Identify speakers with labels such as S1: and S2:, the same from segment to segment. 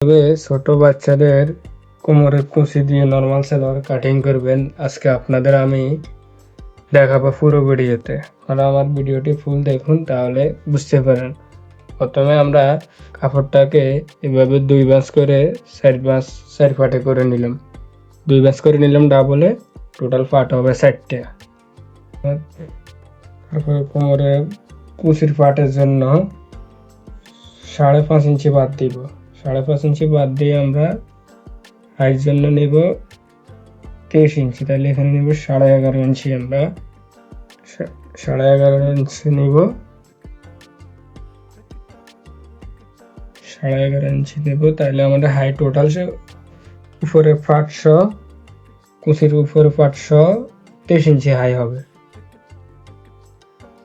S1: তবে ছোট বাচ্চাদের কোমরের কুচি দিয়ে নর্মাল সালোয়ার কাটিং করবেন আজকে আপনাদের আমি দেখাবো পুরো ভিডিওতে। আপনারা আমার ভিডিওটি ফুল দেখুন, তাহলে বুঝতে পারেন। প্রথমে আমরা কাপড়টাকে এভাবে 2 ভাঁজ করে 4 পাটে করে নিলাম। 2 ভাঁজ করে নিলাম ডাবলে, টোটাল পাট হবে 4টে। তারপরে কোমরে কুচির পাটের জন্য 5.5 ইঞ্চি বাদ দিব। 5.5 ইঞ্চি বাদ দিয়ে আমরা হাইট জন্য নেব 23 ইঞ্চি, তাহলে এখানে নেব 11.5 ইঞ্চি। আমরা 11.5 ইঞ্চি নেব, 11.5 ইঞ্চি নেব, তাহলে আমাদের হাইট টোটাল উপরে পাট সহ, কুচির উপরে পাট সহ 23 ইঞ্চি হাই হবে।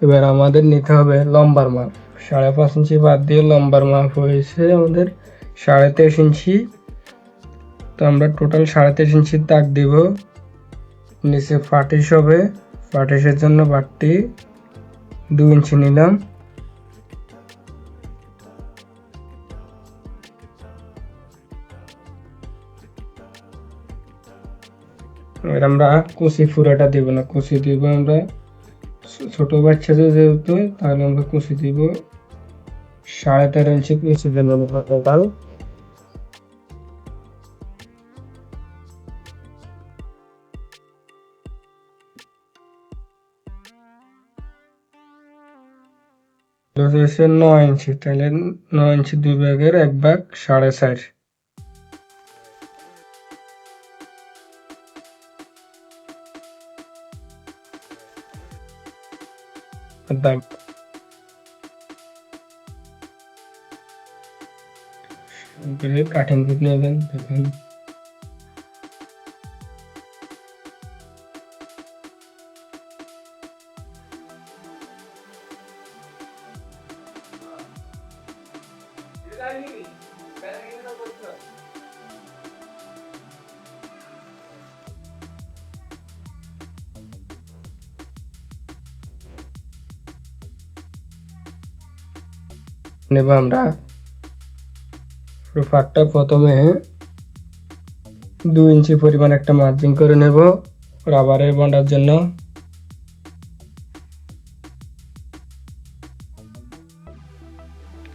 S1: এবার আমাদের নিতে হবে লম্বার মাপ। 5.5 ইঞ্চি বাদ দিয়ে লম্বার মাপ হয়েছে আমাদের 23.5 ইঞ্চি। তো আমরা টোটাল 23.5 ইঞ্চির দাগ দিব। নিচে পাটিশ হবে, পাটিশের জন্য বাড়তি 2 ইঞ্চি নিলাম। এবার আমরা কুচি পুরাটা দিব না, কুচি দিব আমরা ছোট বাচ্চা যেহেতু, তাহলে আমরা কুচি দিব 13.5 ইঞ্চি কুচি দেব টোটাল। হচ্ছে 9 ইঞ্চি, তাহলে 9 ইঞ্চি 2 ভাগের 1 ভাগ 4.5। দাগ কাটিং করে নেবেন। দেখুন নেব আমরা পাটটা প্রথমে 2 ইঞ্চি পরিমাণ একটা মার্জিন করে নেব রাবারের বন্ডার জন্য।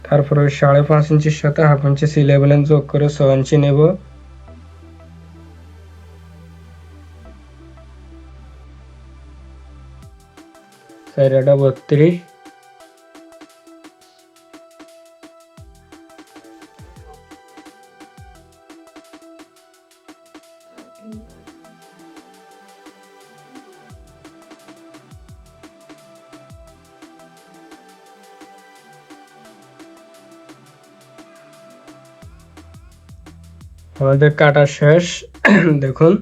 S1: তারপরে 5.5 ইঞ্চির সাথে 1/2 ইঞ্চি C11 যোগ করে 6 ইঞ্চি নেব। সাইডটা 32। আমাদের কাটা শেষ। দেখুন